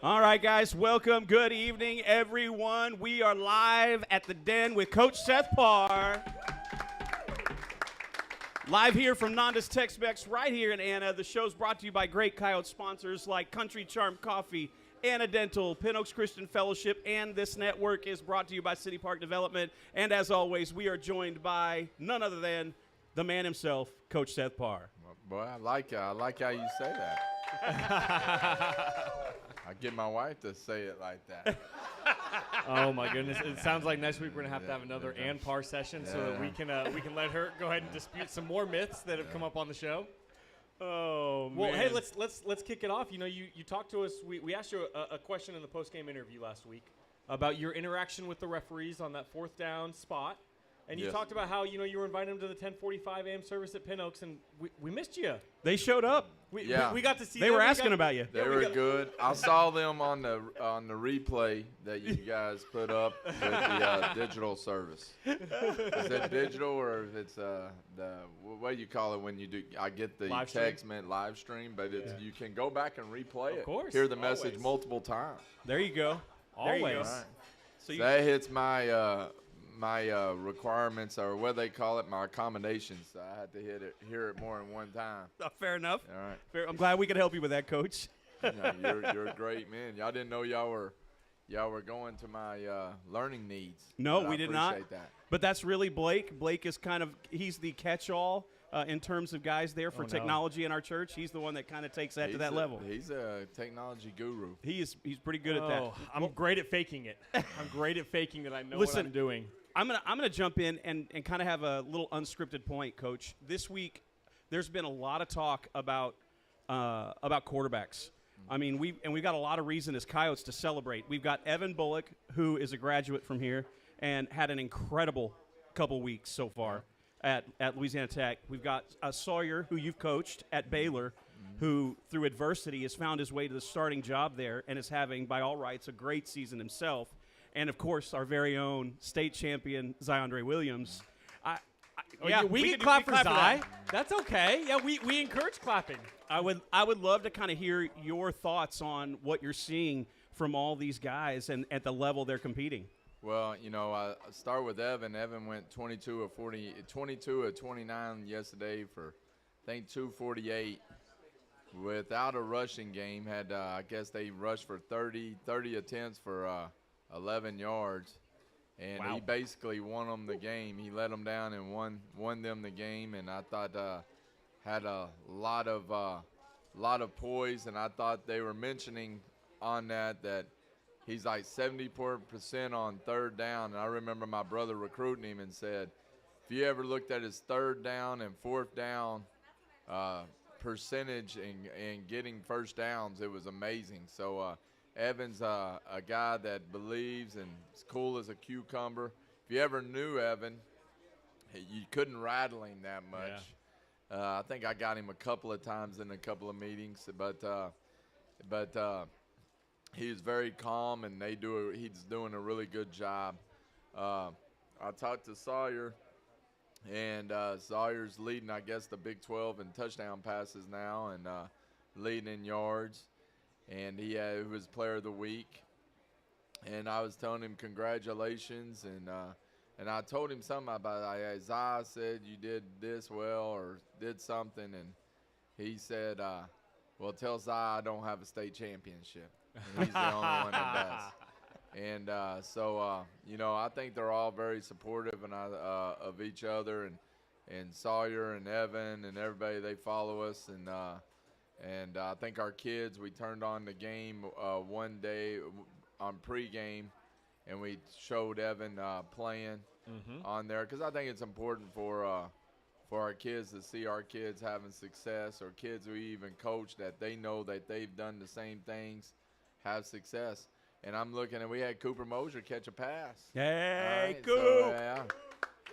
All right, guys, welcome. Good evening, everyone. We are live at the Den with Coach Seth Parr. Live here from Nonda's Tex-Mex right here in Anna. The show's brought to you by great Coyote sponsors like Country Charm Coffee, Anna Dental, Pin Oaks Christian Fellowship, and this network is brought to you by City Park Development. And as always, we are joined by none other than the man himself, Coach Seth Parr. Boy, I like how you say that. I get my wife to say it like that. Oh my goodness! It sounds like next week we're gonna have to have another Ann Parr session so that we can let her go ahead and dispute some more myths that have come up on the show. Oh Well, man. hey, let's kick it off. You know, you talked to us. We asked you a question in the post-game interview last week about your interaction with the referees on that fourth down spot, and you Yes. talked about how you were inviting them to the 10:45 a.m. service at Pin Oaks, and we missed you. They showed up. We got to see. They them. were We asking got- about you. They were good. I saw them on the replay that you guys put up with the digital service. Is it digital or if it's what do you call it when you do? I get the Live stream? text meant live stream, but it's you can go back and replay it. Of course, Hear the message always. multiple times. There you go. There you go. Always. All right. So you, That hits my requirements, or what they call it, my accommodations. I had to hear it more than one time. fair enough. All right. Fair. I'm glad we could help you with that, Coach. You're a great man. Y'all didn't know y'all were going to my learning needs. No, But we I did not. appreciate that. But that's really Blake. Blake is he's the catch-all in terms of guys there for Oh, no. technology in our church. He's the one that kind of takes that to that level. He's a technology guru. He's pretty good at that. Oh, I'm great at faking it. I'm great at faking that I know Listen, what I'm doing. I'm gonna jump in and kind of have a little unscripted point, Coach. This week, there's been a lot of talk about quarterbacks. I mean, we've got a lot of reason as Coyotes to celebrate. We've got Evan Bullock, who is a graduate from here and had an incredible couple weeks so far at Louisiana Tech. We've got Sawyer, who you've coached at Baylor, who through adversity has found his way to the starting job there and is having, by all rights, a great season himself. And, of course, our very own state champion, Ziondre Williams. We can clap for Zai. That's okay. Yeah, we encourage clapping. I would love to kind of hear your thoughts on what you're seeing from all these guys and at the level they're competing. Well, I start with Evan. Evan went 22 of 29 yesterday for, I think, 248 without a rushing game. Had I guess they rushed for 30 attempts for 11 yards. And Wow. he basically won them the game. He let them down and won them the game. And I thought had a lot of poise. And I thought they were mentioning on that he's like 70% on third down. And I remember my brother recruiting him and said, if you ever looked at his third down and fourth down percentage and getting first downs, it was amazing. So Evan's a guy that believes and is cool as a cucumber. If you ever knew Evan, you couldn't rattle him that much. I think I got him a couple of times in a couple of meetings, but he is very calm, and he's doing a really good job. I talked to Sawyer, and Sawyer's leading, I guess, the Big 12 in touchdown passes now and leading in yards. And he was player of the week. And I was telling him congratulations, and I told him something about Isaiah said you did this well or did something, and he said, well, tell Zai I don't have a state championship. And he's the only one that does. And so I think they're all very supportive of each other, and Sawyer and Evan and everybody, they follow us, and I think our kids, we turned on the game one day on pregame, and we showed Evan playing on there, because I think it's important for our kids to see our kids having success, or kids we even coach, that they know that they've done the same things, have success. And I'm looking, and we had Cooper Mosier catch a pass. Hey, Right, Coop! so, yeah.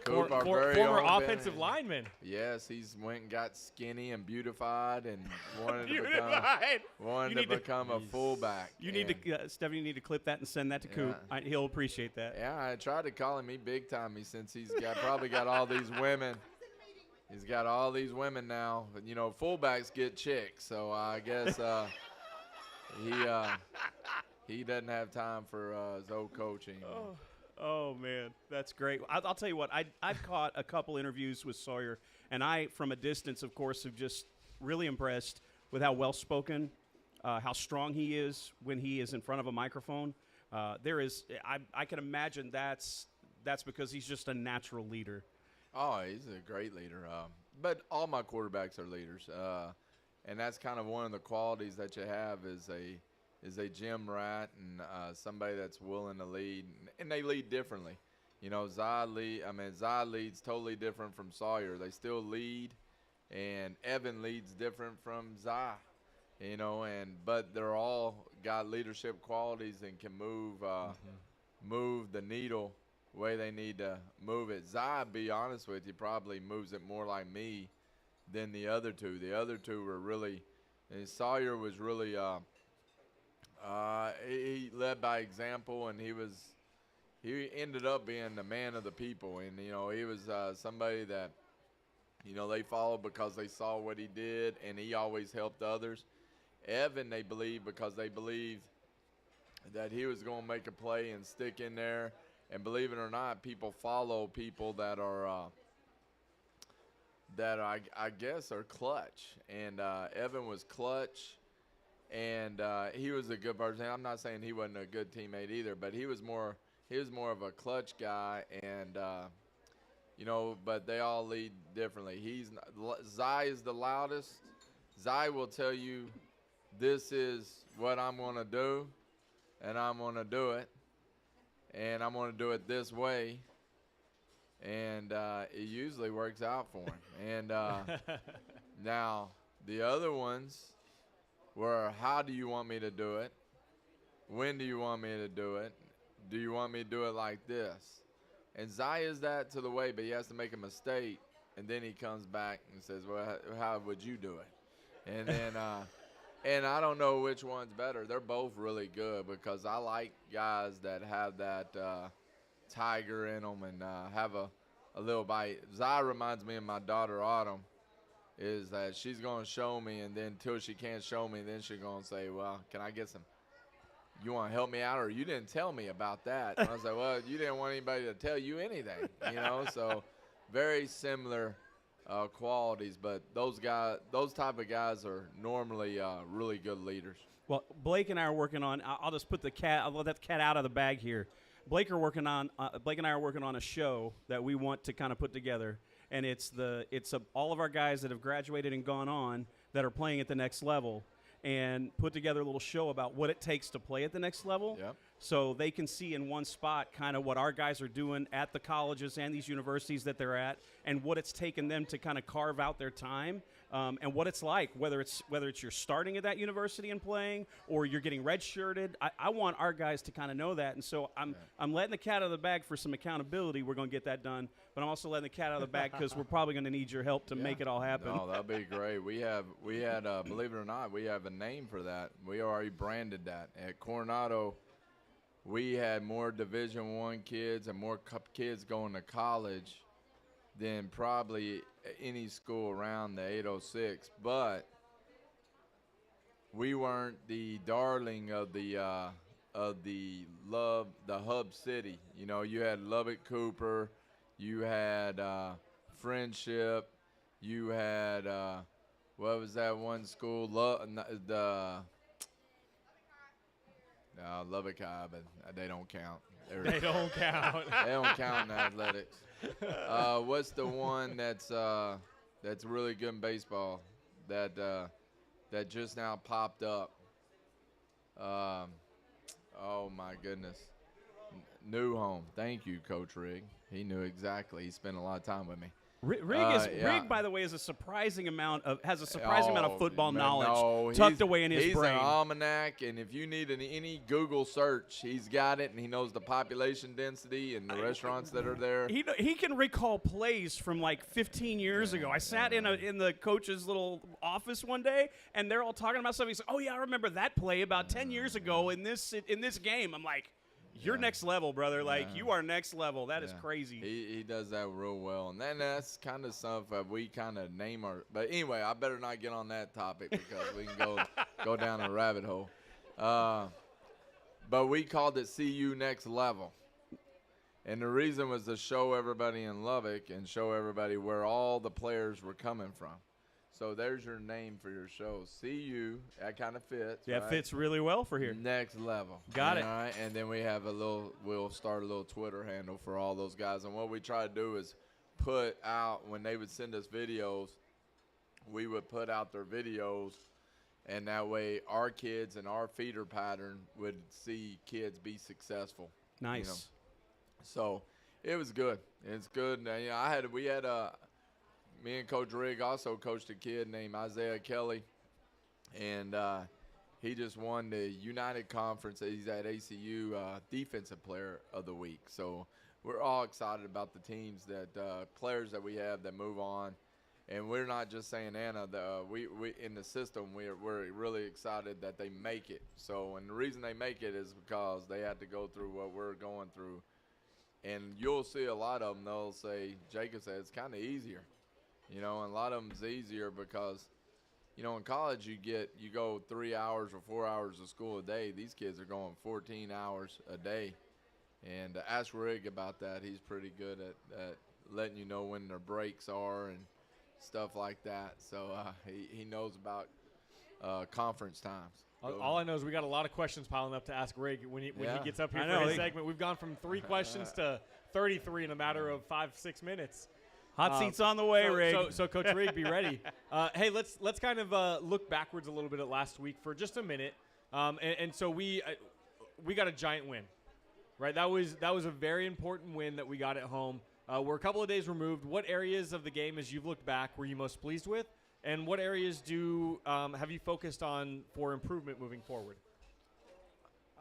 Coop, our very Former own offensive Ben. lineman. Yes, he's went and got skinny and beautified and wanted You to need to- become a fullback. You need to, Stephanie, you need to clip that and send that to Coop. He'll appreciate that. Yeah, I tried to call him. He big time me since he's probably got all these women. He's got all these women now. But, fullbacks get chicks, so I guess he doesn't have time for his old coaching. Oh, man, that's great. I'll tell you what, I've caught a couple interviews with Sawyer, And I, from a distance, of course, have just really impressed with how well-spoken, how strong he is when he is in front of a microphone. I can imagine that's because he's just a natural leader. Oh, he's a great leader. But all my quarterbacks are leaders, and that's kind of one of the qualities that you have is a gym rat and somebody that's willing to lead, and they lead differently. You know, Zai leads totally different from Sawyer. They still lead, and Evan leads different from Zai. You know, but they're all got leadership qualities and can move the needle the way they need to move it. Zai, be honest with you, probably moves it more like me than the other two. The other two were really, and Sawyer was really, he led by example, and he ended up being the man of the people. And, you know, he was somebody that, you know, they followed because they saw what he did, and he always helped others. Evan, they believed because they believed that he was going to make a play and stick in there. And believe it or not, people follow people that are I guess are clutch. And Evan was clutch, and he was a good person. I'm not saying he wasn't a good teammate either, but he was more of a clutch guy. And you know, but they all lead differently. Zai is the loudest. Zai will tell you, this is what I'm going to do, and I'm going to do it, and I'm going to do it this way, and it usually works out for him. And now the other ones were, how do you want me to do it? When do you want me to do it? Do you want me to do it like this? And Zai is that to the way, but he has to make a mistake, and then he comes back and says, well, how would you do it? And then and I don't know which one's better. They're both really good because I like guys that have that tiger in them and have a little bite. Zai reminds me of my daughter Autumn, is that she's going to show me, and then until she can't show me, then she's going to say, well, can I get some? You want to help me out, or you didn't tell me about that? And I was like, well, you didn't want anybody to tell you anything, you know? So very similar qualities, but those type of guys are normally really good leaders. Well, Blake and I are working on. I'll just put I'll let that cat out of the bag here. Blake and I are working on a show that we want to kind of put together, and it's all of our guys that have graduated and gone on that are playing at the next level, and put together a little show about what it takes to play at the next level. Yep. So they can see in one spot kind of what our guys are doing at the colleges and these universities that they're at, and what it's taken them to kind of carve out their time, and what it's like, whether it's you're starting at that university and playing, or you're getting redshirted. I want our guys to kind of know that, and so I'm letting the cat out of the bag for some accountability. We're going to get that done, but I'm also letting the cat out of the bag because we're probably going to need your help to make it all happen. No, that'd be great. We had believe it or not, we have a name for that. We already branded that at Coronado. We had more Division I kids and more kids going to college than probably any school around the 806. But we weren't the darling of the hub city. You know, you had Lubbock Cooper, you had Friendship, you had what was that one school? Lubbock High, but they don't count. They don't count. They don't count in athletics. What's the one that's really good in baseball that just now popped up? Oh my goodness, New Home. Thank you, Coach Rigg. He knew exactly. He spent a lot of time with me. Rig, by the way, has a surprising amount of football knowledge no, tucked away in his brain. brain. He's an almanac, and if you need any Google search, he's got it, and he knows the population density and the restaurants that are there. He can recall plays from like 15 years ago. I sat in the coach's little office one day, and they're all talking about something. He's like, "Oh yeah, I remember that play about 10 years ago in this game." I'm like, you're next level, brother. Like, you are next level. That is crazy. He does that real well. And then that's kind of stuff that we kind of name our – but anyway, I better not get on that topic because we can go down a rabbit hole. But we called it CU Next Level. And the reason was to show everybody in Lubbock and show everybody where all the players were coming from. So there's your name for your show. CU, that kind of fits. Yeah, right? fits really well for here. Next level. Got it. All right, and then we have we'll start a little Twitter handle for all those guys. And what we try to do is put out, when they would send us videos, we would put out their videos, and that way our kids and our feeder pattern would see kids be successful. Nice. You know? So it was good. It's good. And, you know, we had me and Coach Rigg also coached a kid named Isaiah Kelly, and he just won the United Conference. He's at ACU Defensive Player of the Week. So we're all excited about the teams players that we have that move on. And we're not just saying Anna. We in the system, we're really excited that they make it. So, and the reason they make it is because they had to go through what we're going through. And you'll see a lot of them, they'll say, Jacob said, it's kind of easier. You know, and a lot of them's easier because, you know, in college you go 3 hours or 4 hours of school a day. These kids are going 14 hours a day. And ask Rigg about that. He's pretty good at letting you know when their breaks are and stuff like that. So he knows about conference times. All I know is we got a lot of questions piling up to ask Rigg when he gets up here for his segment. We've gone from 3 questions to 33 in a matter of 5-6 minutes. Hot seats on the way, Rigg. So Coach Rigg, be ready. Hey, let's kind of look backwards a little bit at last week for just a minute. And so we got a giant win, right? That was a very important win that we got at home. We're a couple of days removed. What areas of the game, as you've looked back, were you most pleased with? And what areas have you focused on for improvement moving forward?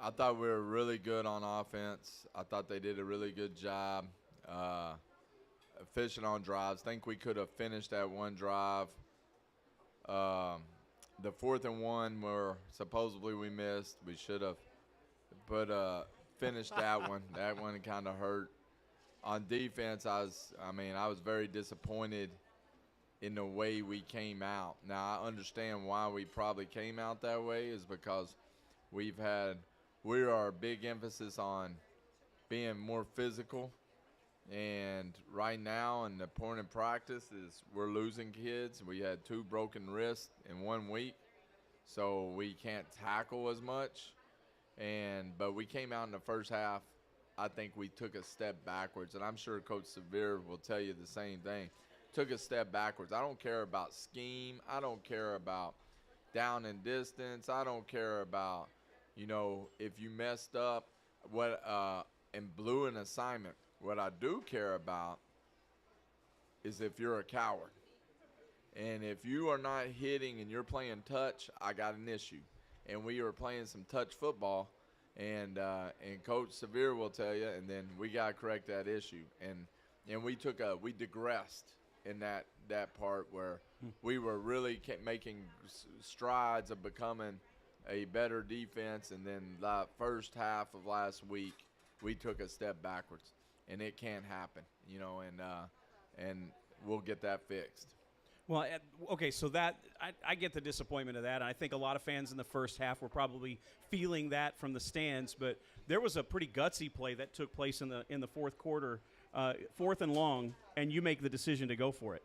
I thought we were really good on offense. I thought they did a really good job fishing on drives. Think we could have finished that one drive. The 4th and 1 where supposedly we missed. We should have finished that one. That one kind of hurt. On defense, I was very disappointed in the way we came out. Now, I understand why we probably came out that way is because we are a big emphasis on being more physical. And right now, in the point of practice is we're losing kids. We had 2 broken wrists in 1 week, so we can't tackle as much. But we came out in the first half. I think we took a step backwards, and I'm sure Coach Severe will tell you the same thing. Took a step backwards. I don't care about scheme. I don't care about down and distance. I don't care about, you know, if you messed up and blew an assignment. What I do care about is if you're a coward. And if you are not hitting and you're playing touch, I got an issue. And we were playing some touch football. And Coach Severe will tell you, and then we got to correct that issue. And we digressed in that part where we were really making strides of becoming a better defense. And then the first half of last week, we took a step backwards, and it can't happen, you know. And we'll get that fixed. Well, okay, so that I get the disappointment of that. I think a lot of fans in the first half were probably feeling that from the stands, but there was a pretty gutsy play that took place in the fourth quarter, 4th and long, and you make the decision to go for it.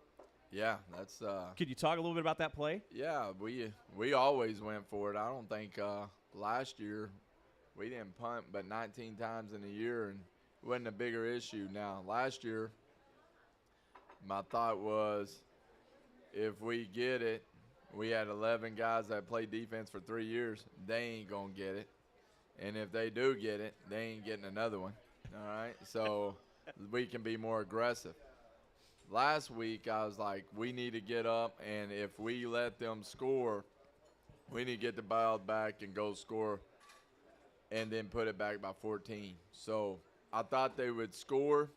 Yeah, that's. Could you talk a little bit about that play? Yeah, we always went for it. I don't think last year we didn't punt but 19 times in a year, and it wasn't a bigger issue. Now, last year, my thought was, if we get it, we had 11 guys that played defense for 3 years. They ain't going to get it. And if they do get it, they ain't getting another one. All right? So we can be more aggressive. Last week, I was like, we need to get up, and if we let them score, we need to get the ball back and go score and then put it back by 14. So I thought they would score.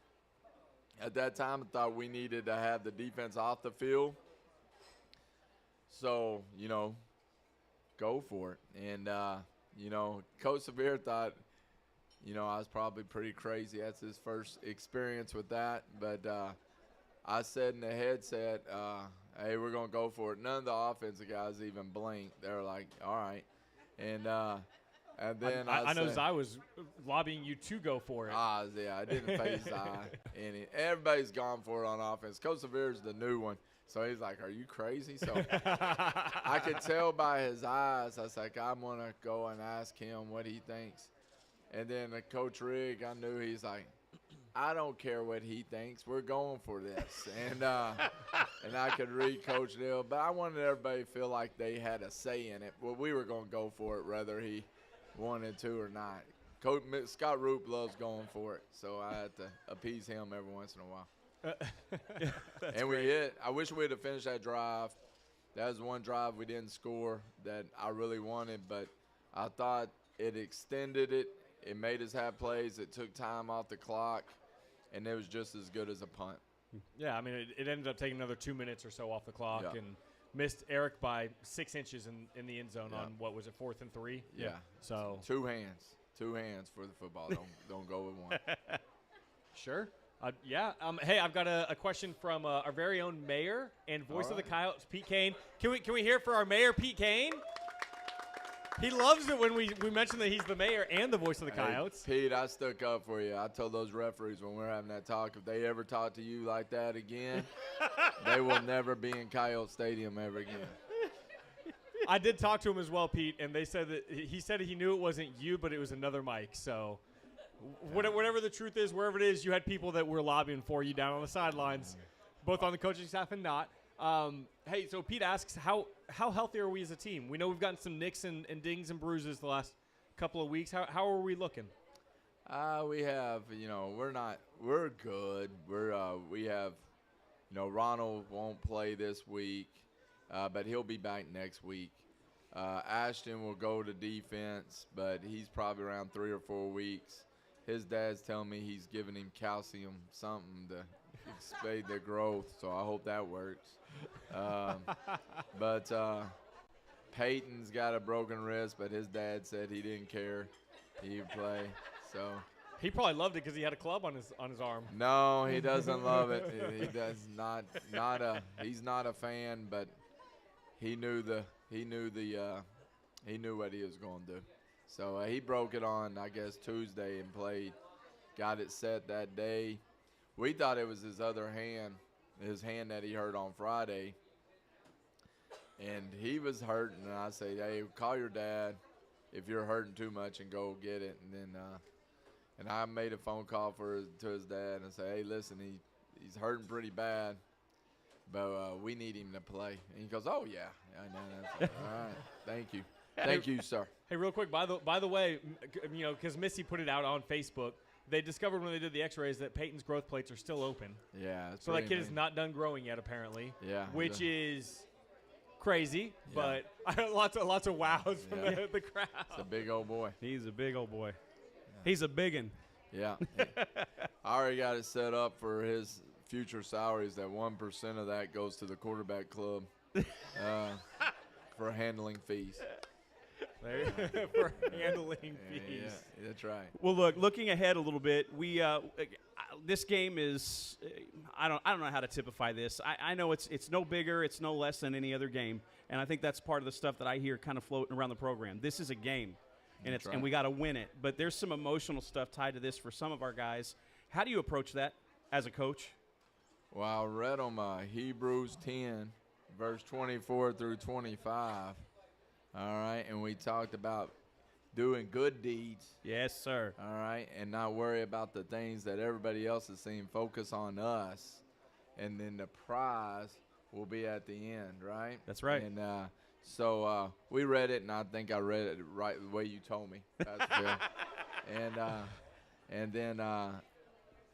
At that time, I thought we needed to have the defense off the field. So, you know, go for it. And, you know, Coach Severe thought, you know, I was probably pretty crazy. That's his first experience with that. But I said in the headset, hey, we're going to go for it. None of the offensive guys even blinked. They were like, all right. And And then I know said, Zai was lobbying you to go for it. Yeah, I didn't face Zai. Everybody's gone for it on offense. Coach Severe's the new one. So he's like, are you crazy? So I could tell by his eyes. I was like, I'm going to go and ask him what he thinks. And then Coach Rigg, I knew he's like, I don't care what he thinks. We're going for this. And I could read Coach Neal. But I wanted everybody to feel like they had a say in it. Well, we were going to go for it whether he wanted to or not. Coach Scott Roop loves going for it. So I had to appease him every once in a while. And we hit. I wish we'd have finished that drive. That was one drive we didn't score that I really wanted, but I thought it extended it. It made us have plays. It took time off the clock, and it was just as good as a punt. Yeah, I mean, it ended up taking another 2 minutes or so off the clock Yeah. and missed Eric by 6 inches in the end zone Yeah. on, what was it, 4th and 3? Yeah. So Two hands for the football. Don't go with one. Sure. Yeah. Hey, I've got a question from our very own mayor and voice of the Coyotes, Pete Kane. Can we hear for our mayor, Pete Kane? He loves it when we mention that he's the mayor and the voice of the Coyotes. Hey, Pete, I stuck up for you. I told those referees when we were having that talk, if they ever talk to you like that again, they will never be in Coyote Stadium ever again. I did talk to him as well, Pete, and they said that he said he knew it wasn't you, but it was another mic. So whatever the truth is, wherever it is, you had people that were lobbying for you down on the sidelines, both on the coaching staff and not. Hey, so Pete asks, how healthy are we as a team? We know we've gotten some nicks and dings and bruises the last couple of weeks. How are we looking? We have, we're good. We have, Ronald won't play this week, but he'll be back next week. Ashton will go to defense, but he's probably around 3 or 4 weeks. His dad's telling me he's giving him calcium something to expedite the growth, so I hope that works. But Peyton's got a broken wrist, but his dad said he didn't care. He'd play. So He probably loved it because he had a club on his arm. no, he doesn't love it. He does not. He's not a fan, but he knew what he was going to do. So he broke it on, I guess, Tuesday and played. Got it set that day. We thought it was his other hand, his hand that he hurt on Friday. And he was hurting, and I said, hey, call your dad if you're hurting too much and go get it. And then and I made a phone call to his dad and said, hey, listen, he's hurting pretty bad, but we need him to play. And he goes, oh, yeah. I know. That's all right. Thank you. Thank you, sir. Hey, real quick, by the way, because Missy put it out on Facebook, they discovered when they did the X-rays that Peyton's growth plates are still open. Yeah. So that kid is not done growing yet, apparently. Yeah. Which is crazy, but lots of wows from the crowd. It's a big old boy. He's a big old boy. Yeah. He's a biggin. Yeah. I already got it set up for his future salaries that 1% of that goes to the quarterback club for handling fees. For handling fees. Yeah, that's right. Well, looking ahead a little bit, we this game is I don't know how to typify this. I know it's no bigger, it's no less than any other game, and I think that's part of the stuff that I hear kind of floating around the program. This is a game, and and we got to win it. But there's some emotional stuff tied to this for some of our guys. How do you approach that as a coach? Well, I read on Hebrews 10, verse 24 through 25. All right, and we talked about doing good deeds. Yes, sir. All right, and not worry about the things that everybody else is seeing. Focus on us, and then the prize will be at the end, right? That's right. And so we read it, and I think I read it right the way you told me, Pastor Phil.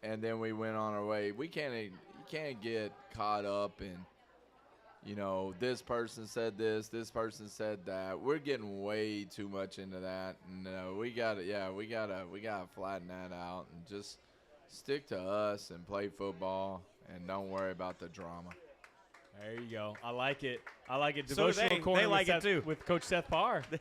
And then we went on our way. You can't get caught up in, this person said this person said that. We're getting way too much into that, and we gotta flatten that out and just stick to us and play football and don't worry about the drama. There you go. I like it. So Devotional corner they like it too with Coach Seth Parr. Yeah.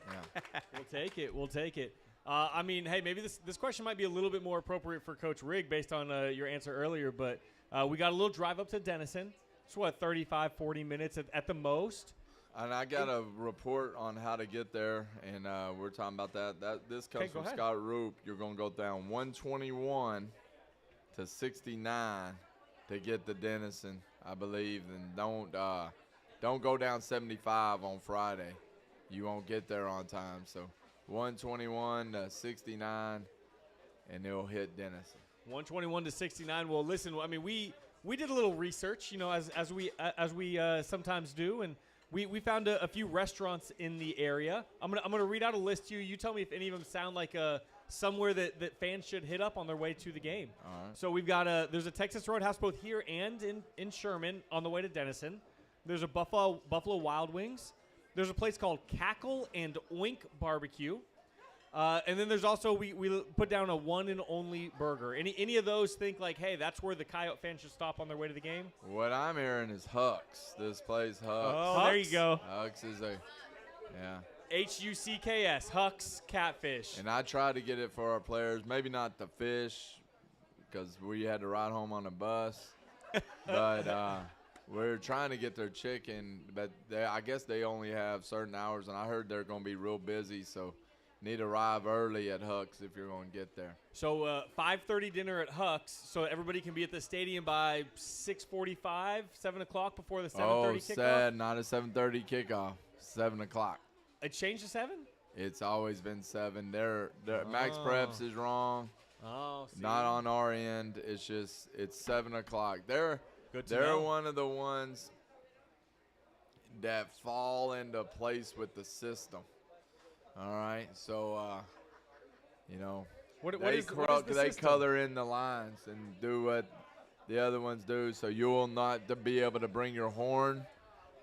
We'll take it. I mean, hey, maybe this question might be a little bit more appropriate for Coach Rigg based on your answer earlier, but we got a little drive up to Denison. It's 35, 40 minutes at the most. And I got a report on how to get there, and we're talking about that. This comes Okay, go from ahead. Scott Roop. You're going to go down 121 to 69 to get to Denison, I believe, and don't go down 75 on Friday. You won't get there on time. So 121 to 69, and it'll hit Denison. 121 to 69. Well, listen, I mean, we did a little research, you know, as we sometimes do, and we found a few restaurants in the area. I'm gonna read out a list to you. You tell me if any of them sound like somewhere that fans should hit up on their way to the game. All right. So we've got there's a Texas Roadhouse both here and in Sherman on the way to Denison. There's a Buffalo Wild Wings. There's a place called Cackle and Oink Barbecue. And then there's also, we put down a one and only burger. Any of those think like, hey, that's where the Coyote fans should stop on their way to the game? What I'm hearing is Huck's. This place, Huck's. Oh, there you go. Huck's is yeah. Hucks, Huck's Catfish. And I tried to get it for our players. Maybe not the fish, because we had to ride home on a bus. But we're trying to get their chicken. But I guess they only have certain hours, and I heard they're going to be real busy, so need to arrive early at Huck's if you're going to get there. So 5:30 dinner at Huck's, so everybody can be at the stadium by 6:45, 7 o'clock before the 7:30 kickoff? Sad, not a 7:30 kickoff, 7 o'clock. It changed to 7? It's always been 7. Max Preps is wrong. Oh, see. Not on our end. It's 7 o'clock. They're one of the ones that fall into place with the system. All right, so you know, What they is the system? color in the lines and do what the other ones do. So you will not be able to bring your horn.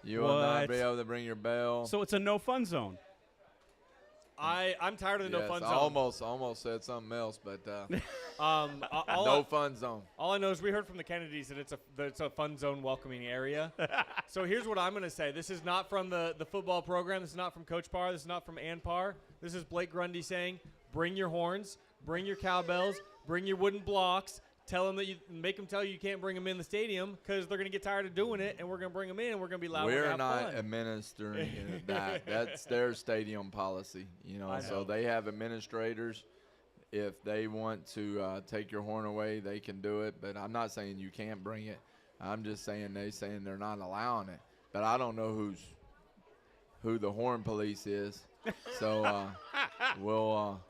You will not be able to bring your bell. So it's a no fun zone. I'm tired of the no Yes, fun zone. I almost said something else, but all fun zone. All I know is we heard from the Kennedys that it's a fun zone welcoming area. So here's what I'm going to say. This is not from the football program. This is not from Coach Parr. This is not from Ann Parr. This is Blake Grundy saying, bring your horns, bring your cowbells, bring your wooden blocks. Tell them make them tell you can't bring them in the stadium because they're going to get tired of doing it, and we're going to bring them in, and we're going to be loud. We're not administering that. That's their stadium policy, you know. So they have administrators. If they want to take your horn away, they can do it. But I'm not saying you can't bring it. I'm just saying they're not allowing it. But I don't know who the horn police is. So we'll.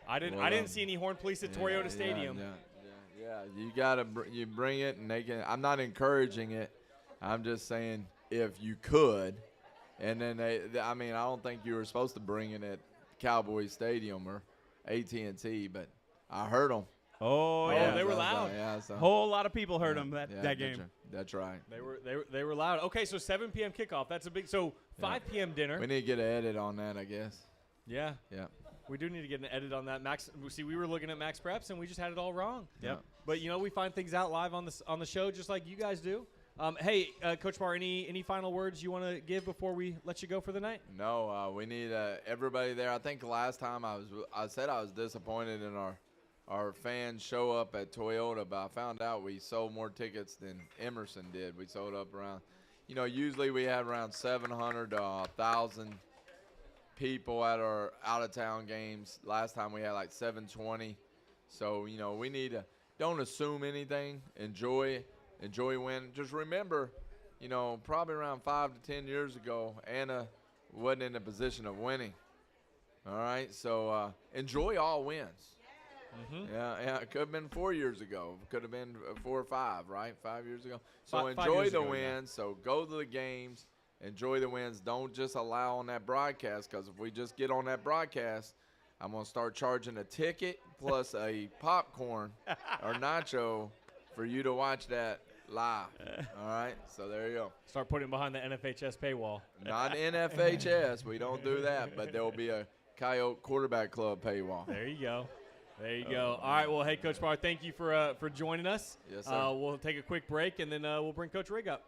I didn't see any horn police at Toyota Stadium. Yeah, you bring it, and they can. I'm not encouraging it. I'm just saying if you could, and then I don't think you were supposed to bring it at Cowboys Stadium or AT&T, but I heard them. Oh, yeah. They were loud. Whole lot of people heard them that game. That's right. They were loud. Okay, so 7 p.m. kickoff. That's a big. So 5 p.m. dinner. We need to get an edit on that, I guess. Yeah. Yeah. We do need to get an edit on that. Max, see, we were looking at Max Preps, and we just had it all wrong. Yep. But, you know, we find things out live on the show just like you guys do. Hey, Coach Parr, any final words you want to give before we let you go for the night? No, we need everybody there. I think last time I said I was disappointed in our fans show up at Toyota, but I found out we sold more tickets than Emerson did. We sold up around, usually we have around 700 to 1,000 people at our out-of-town games. Last time we had like 720. So, we need to don't assume anything. Enjoy win. Just remember, probably around 5 to 10 years ago, Anna wasn't in a position of winning. All right? So, enjoy all wins. Mm-hmm. Yeah, it could have been 4 years ago. Could have been 4 or 5, right? 5 years ago. So, enjoy the wins. Yeah. So, go to the games. Enjoy the wins. Don't just allow on that broadcast, because if we just get on that broadcast, I'm going to start charging a ticket plus a popcorn or nacho for you to watch that live. All right? So there you go. Start putting it behind the NFHS paywall. Not NFHS. We don't do that, but there will be a Coyote Quarterback Club paywall. There you go. There you go. All right. Well, hey, Coach Parr, thank you for joining us. Yes, sir. We'll take a quick break, and then we'll bring Coach Rigg up.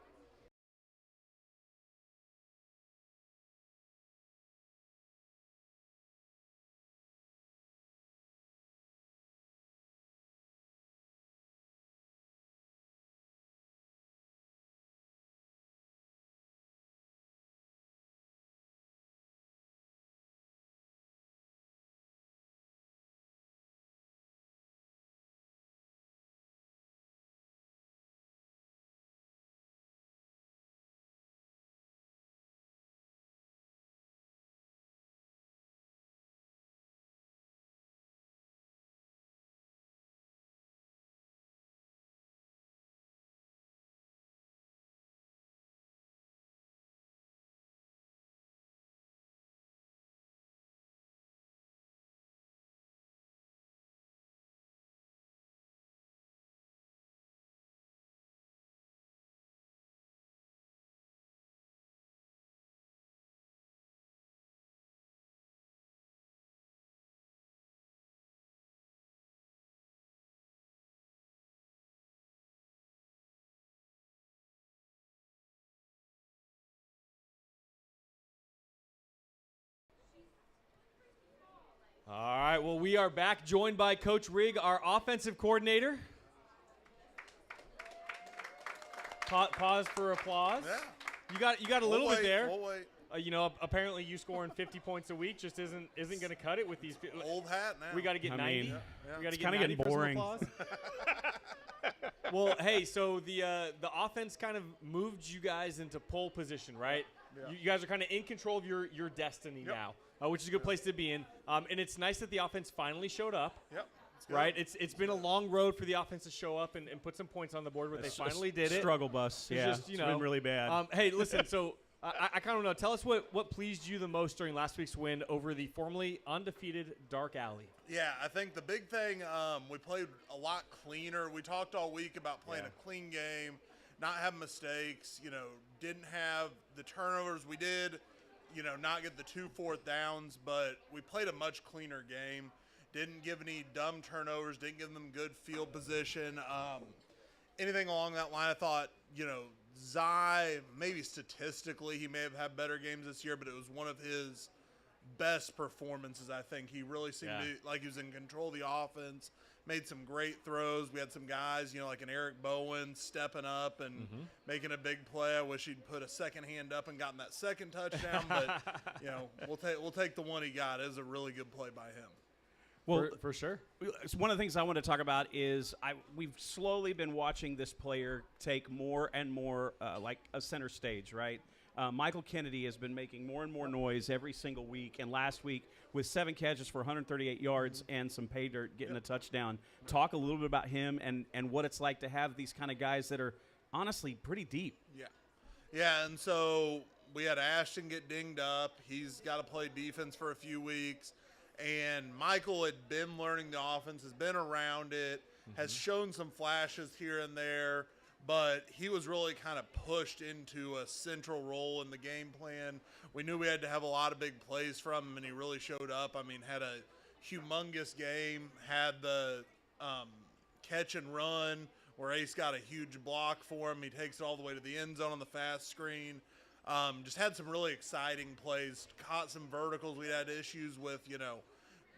All right, well, we are back, joined by Coach Rigg, our offensive coordinator. Pause for applause. Yeah. You got a little bit there. We'll wait. Apparently you scoring 50 points a week just isn't going to cut it with these people. Old hat now. We got to get 90. mean, We got to it's get kinda 90 getting for some boring. applause. Well, hey, so the offense kind of moved you guys into pole position, right? Yeah. You guys are kind of in control of your destiny now, which is a good place to be in. And it's nice that the offense finally showed up. Yep. It's good. Right, it's been a long road for the offense to show up and put some points on the board, but they finally did it. Struggle bus, It's yeah. just, It's been really bad. Hey, listen, so I kind of know. Tell us what pleased you the most during last week's win over the formerly undefeated Dark Alley. Yeah, I think the big thing, we played a lot cleaner. We talked all week about playing a clean game, not having mistakes, didn't have the turnovers. We did, not get the 2 4th downs, but we played a much cleaner game. Didn't give any dumb turnovers, didn't give them good field position. Anything along that line, I thought, Zai, maybe statistically, he may have had better games this year, but it was one of his best performances, I think. He really seemed like he was in control of the offense, made some great throws. We had some guys, like an Eric Bowen stepping up and making a big play. I wish he'd put a second hand up and gotten that second touchdown, but, we'll take the one he got. It was a really good play by him. Well, For sure. one of the things I want to talk about is we've slowly been watching this player take more and more like a center stage, right? Michael Kennedy has been making more and more noise every single week, and last week with 7 catches for 138 yards and some pay dirt getting a touchdown. Talk a little bit about him and what it's like to have these kind of guys that are honestly pretty deep. Yeah, and so we had Ashton get dinged up. He's got to play defense for a few weeks. And Michael had been learning the offense, has been around it, has shown some flashes here and there, but he was really kind of pushed into a central role in the game plan. We knew we had to have a lot of big plays from him, and he really showed up. I mean, had a humongous game, had the catch and run where Ace got a huge block for him. He takes it all the way to the end zone on the fast screen. Just had some really exciting plays, caught some verticals. We had issues with,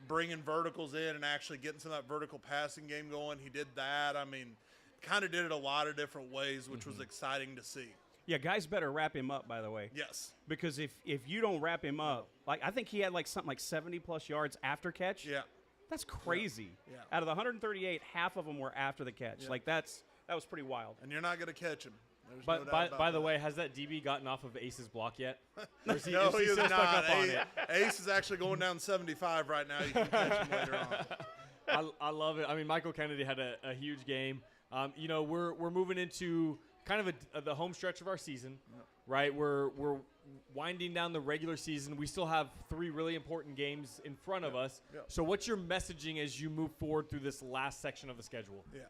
bringing verticals in and actually getting some of that vertical passing game going. He did that. I mean, kind of did it a lot of different ways, which was exciting to see. Yeah, guys better wrap him up, by the way. Yes. Because if you don't wrap him up, I think he had something like 70-plus yards after catch. Yeah. That's crazy. Yeah. Out of the 138, half of them were after the catch. Yeah. That was pretty wild. And you're not going to catch him. There's But no doubt about by the that. way, has that DB gotten off of Ace's block yet? Or is he, No, is he he is still stuck not. up on it? Ace is actually going down 75 right now. You can catch him later on. I love it. I mean, Michael Kennedy had a huge game. We're moving into kind of the home stretch of our season, right? We're winding down the regular season. We still have 3 really important games in front of us. Yeah. So what's your messaging as you move forward through this last section of the schedule? Yeah.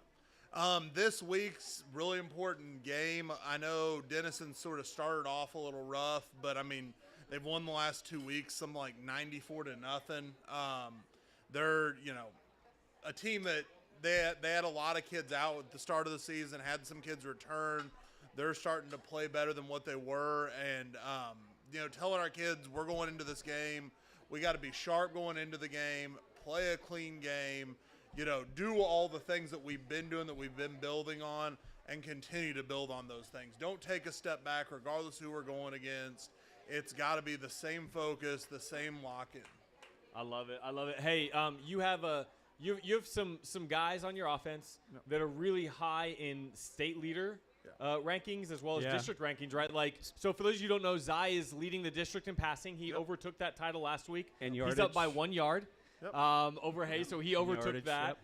This week's really important game. I know Denison sort of started off a little rough, but I mean, they've won the last 2 weeks, something like 94-0. They're, a team that they had a lot of kids out at the start of the season, had some kids return. They're starting to play better than what they were. And, telling our kids we're going into this game, we got to be sharp going into the game, play a clean game, do all the things that we've been doing, that we've been building on, and continue to build on those things. Don't take a step back regardless who we're going against. It's got to be the same focus, the same lock-in. I love it. Hey, you have you have some guys on your offense that are really high in state leader rankings as well as district rankings, right? So for those of you who don't know, Zai is leading the district in passing. He overtook that title last week. And he's up by 1 yard. Over Hayes, so he overtook Yardage, that.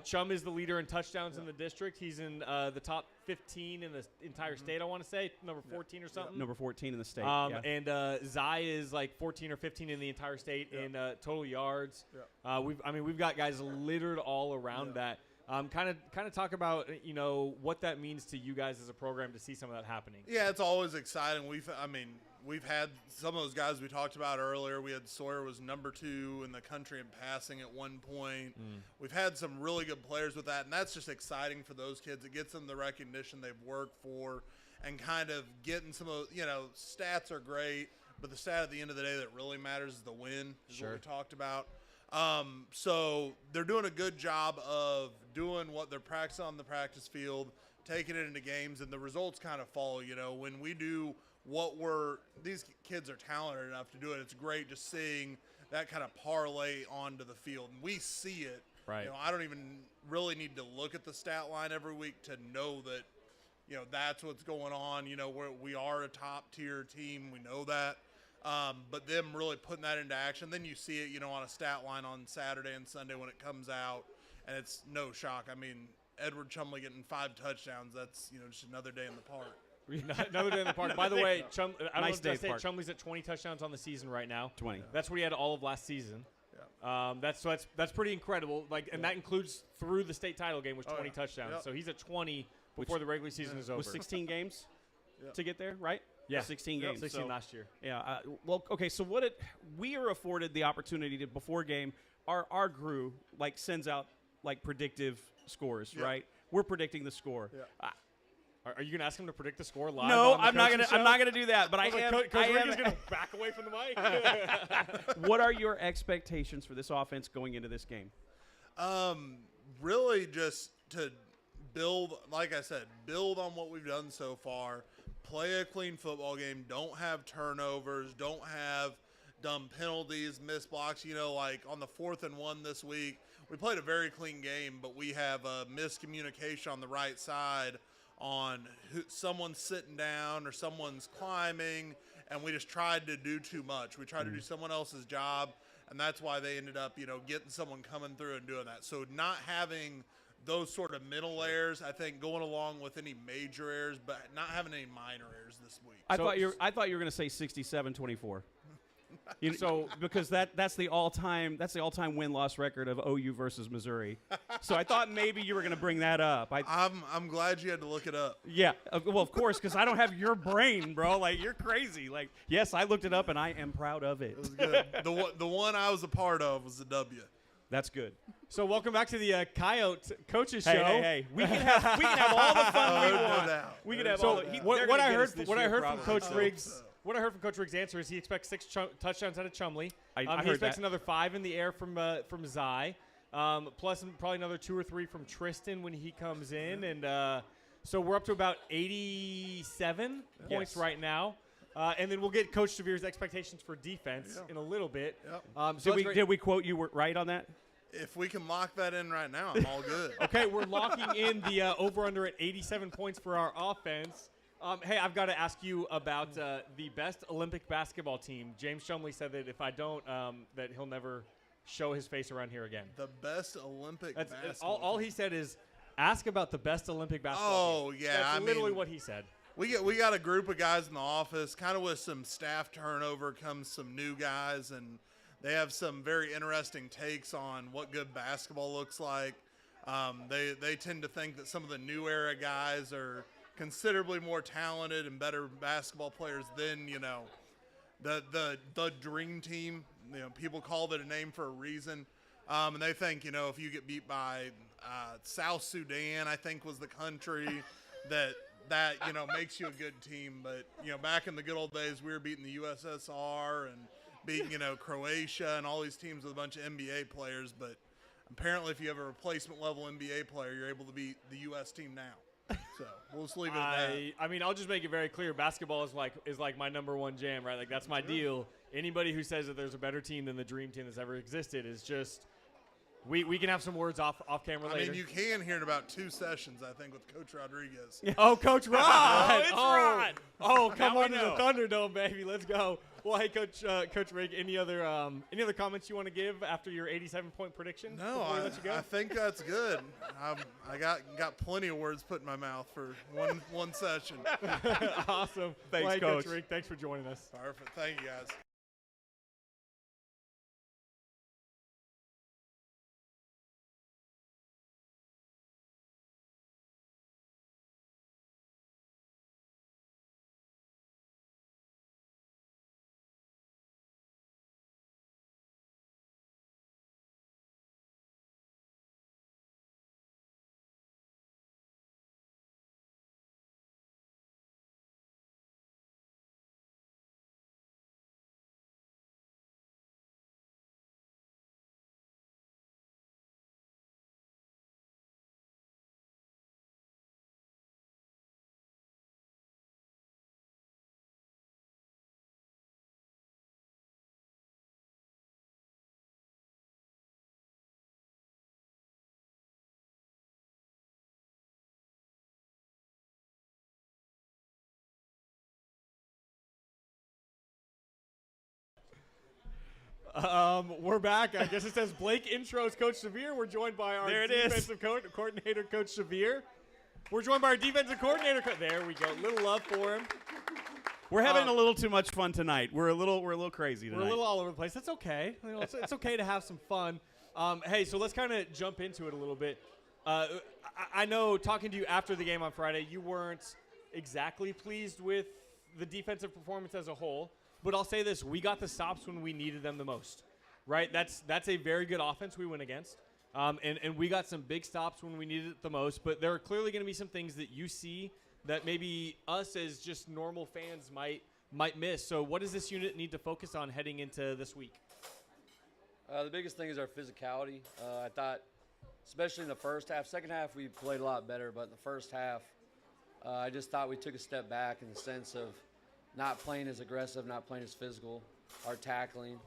Chum is the leader in touchdowns in the district. He's in the top 15 in the entire state, I want to say, number 14 or something. Number 14 in the state. And Zai is like 14 or 15 in the entire state in total yards. We've got guys littered all around that. Kind of talk about what that means to you guys as a program to see some of that happening. Yeah, it's always exciting. We've had some of those guys we talked about earlier. We had Sawyer was number 2 in the country in passing at one point. We've had some really good players with that, and that's just exciting for those kids. It gets them the recognition they've worked for, and kind of getting some of stats are great, but the stat at the end of the day that really matters is the win. Is what we talked about. So they're doing a good job of doing what they're practicing on the practice field, taking it into games, and the results kind of follow. When we do what these kids are talented enough to do it, it's great just seeing that kind of parlay onto the field. And we see it. Right. I don't even really need to look at the stat line every week to know that, that's what's going on. We are a top-tier team. We know that. But them really putting that into action, then you see it, on a stat line on Saturday and Sunday when it comes out, and it's no shock. I mean, Edward Chumley getting 5 touchdowns, that's, just another day in the park. Another day in the park. By the way, I don't Nice know day if I say park. Chumley's at 20 touchdowns on the season right now. 20. That's what he had all of last season. Yeah. That's pretty incredible. And that includes through the state title game was 20 touchdowns. Yep. So he's at 20 before the regular season is over. With 16 games Yep. to get there, right? Yeah. 16 Yep. games. 16 so- last year. Yeah. Well, okay. So we are afforded the opportunity to before game. Our crew sends out predictive scores, Yeah. right? We're predicting the score. Yeah. Are you gonna ask him to predict the score live? No, on the I'm not coaching gonna. I'm show? not gonna do that. But I I was like, am. Coach I Rick is am gonna back away from the mic. what are your expectations for this offense going into this game? Really just to build, like I said, build on what we've done so far, play a clean football game, don't have turnovers, don't have dumb penalties, missed blocks. Like on the 4th and 1 this week, we played a very clean game, but we have a miscommunication on the right side on someone's sitting down or someone's climbing, and we just tried to do too much. We tried to do someone else's job, and that's why they ended up, getting someone coming through and doing that. So not having those sort of middle errors, I think, going along with any major errors, but not having any minor errors this week. I thought you were going to say 67-24. So because that's the all-time win-loss record of OU versus Missouri. So I thought maybe you were going to bring that up. I'm glad you had to look it up. Yeah, well, of course, because I don't have your brain, bro. You're crazy. Yes, I looked it up, and I am proud of it. It was good. The one I was a part of was the W. That's good. So welcome back to the Coyote Coaches Show. Hey. We can have all the fun we No want. doubt. We can have So all the. what I heard from probably. Coach so. Riggs. What I heard from Coach Riggs' answer is he expects 6 touchdowns out of Chumley. I he heard expects that. another 5 in the air from Zai, plus probably another 2 or 3 from Tristan when he comes in, and so we're up to about 87 points Yes. right now. And then we'll get Coach Severe's expectations for defense in a little bit. Yep. So Did we quote you right on that? If we can lock that in right now, I'm all good. Okay, we're locking in the over-under at 87 points for our offense. Hey, I've got to ask you about the best Olympic basketball team. James Chumley said that if I don't, that he'll never show his face around here again. The best Olympic That's basketball. all he said is ask about the best Olympic basketball team. Oh, yeah, That's I literally mean- what he said. We got a group of guys in the office, kind of with some staff turnover comes some new guys, and they have some very interesting takes on what good basketball looks like. They tend to think that some of the new era guys are considerably more talented and better basketball players than the dream team. People called it a name for a reason, and they think if you get beat by South Sudan, I think was the country that makes you a good team. But back in the good old days, we were beating the USSR and beating Croatia and all these teams with a bunch of NBA players. But apparently, if you have a replacement level NBA player, you're able to beat the U.S. team now. So we'll just leave it at that. I mean, I'll just make it very clear. Basketball is like my number one jam, right? That's my deal. Anybody who says that there's a better team than the dream team that's ever existed is just. We can have some words off camera I later. mean, you can hear in about 2 sessions, I think, with Coach Rodriguez. Oh, Coach Rod! it's Rod! Oh, come Now we on to the know. Thunderdome, baby. Let's go. Well, hey, Coach Rick, any other comments you want to give after your 87-point prediction? No, before we let you go? I think that's good. I got plenty of words put in my mouth for one session. Awesome. Thanks, well, hey, Coach. Coach Rick. Thanks for joining us. Perfect. Thank you, guys. We're back. I guess it says Blake intros Coach Severe. We're joined by our There it is. defensive coordinator, Coach Severe. We're joined by our defensive coordinator. There we go. Little love for him. We're having a little too much fun tonight. We're a little crazy tonight. We're a little all over the place. That's okay. You know, it's okay to have some fun. Hey, so let's kind of jump into it a little bit. I know talking to you after the game on Friday, you weren't exactly pleased with the defensive performance as a whole. But I'll say this: we got the stops when we needed them the most, right? That's a very good offense we went against, and we got some big stops when we needed it the most. But there are clearly going to be some things that you see that maybe us as just normal fans might miss. So what does this unit need to focus on heading into this week? The biggest thing is our physicality. I thought, especially in the first half, second half we played a lot better, but in the first half, I just thought we took a step back in the sense of not playing as aggressive, not playing as physical, our tackling.